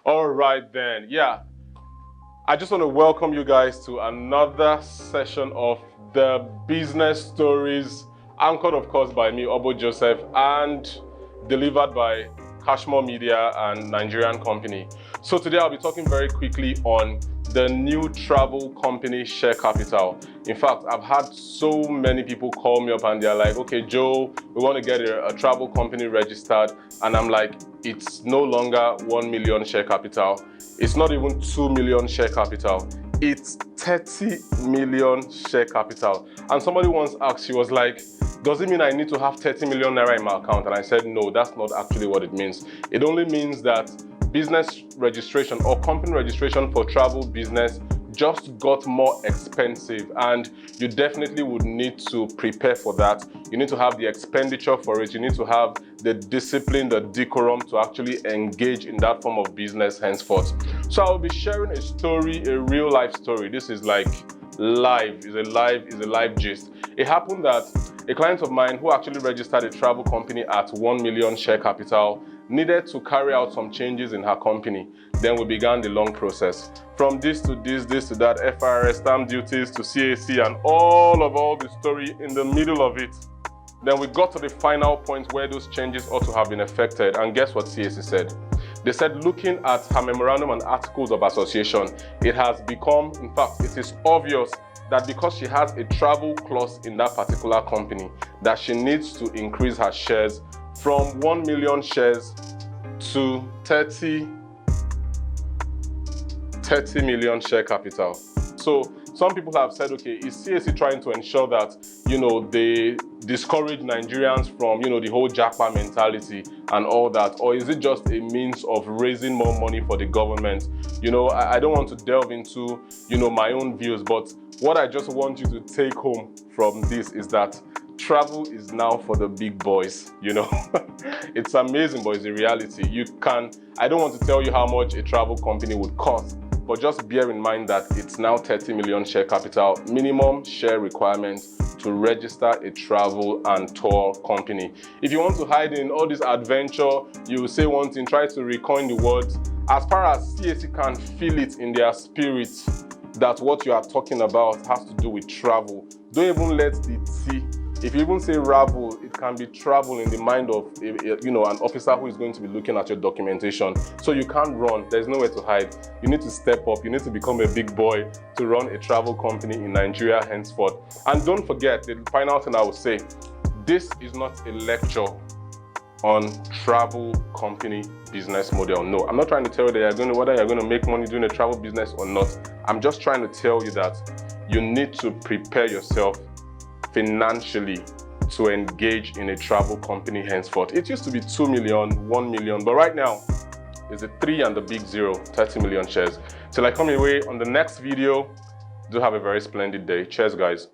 All right then, yeah. I just want to welcome you guys to another session of the business stories, anchored of course by me, Obo Joseph, and delivered by Cashmore Media and Nigerian company. So today I'll be talking very quickly on the new travel company Share Capital. In fact, I've had so many people call me up and they're like, okay, Joe, we want to get a travel company registered. And I'm like, it's no longer 1 million share capital. It's not even 2 million share capital. It's 30 million share capital. And somebody once asked, she was like, does it mean I need to have 30 million naira in my account? And I said, no, that's not actually what it means. It only means that business registration or company registration for travel business just got more expensive, and you definitely would need to prepare for that. You need to have the expenditure for it. You need to have the discipline, the decorum to actually engage in that form of business henceforth. So I will be sharing a story, a real life story. This is like live, is a live gist. It happened that a client of mine who actually registered a travel company at 1 million share capital needed to carry out some changes in her company. Then we began the long process. From this to this to that, FRS, stamp duties to CAC and all the story in the middle of it. Then we got to the final point where those changes ought to have been effected. And guess what CAC said? They said, looking at her memorandum and articles of association, it has become, in fact, it is obvious that because she has a travel clause in that particular company, that she needs to increase her shares from 1 million shares to 30 million share capital. So some people have said, okay, is CAC trying to ensure that, they discourage Nigerians from, the whole Japa mentality and all that? Or is it just a means of raising more money for the government? I don't want to delve into, my own views, but what I just want you to take home from this is that travel is now for the big boys, It's amazing, but it's a reality. I don't want to tell you how much a travel company would cost, but just bear in mind that it's now 30 million share capital, minimum share requirement to register a travel and tour company. If you want to hide in all this adventure, you say one thing, try to recoin the words. As far as CAC can feel it in their spirit that what you are talking about has to do with travel, don't even let the T. If you even say ravel, it can be travel in the mind of an officer who is going to be looking at your documentation. So you can't run. There's nowhere to hide. You need to step up. You need to become a big boy to run a travel company in Nigeria henceforth. And don't forget, the final thing I will say, this is not a lecture on travel company business model. No, I'm not trying to tell you that whether you're going to make money doing a travel business or not. I'm just trying to tell you that you need to prepare yourself financially to engage in a travel company henceforth. It used to be 2 million, 1 million, but right now it's a 3 and the big 0, 30 million shares. Till I come your way on the next video, do have a very splendid day. Cheers, guys.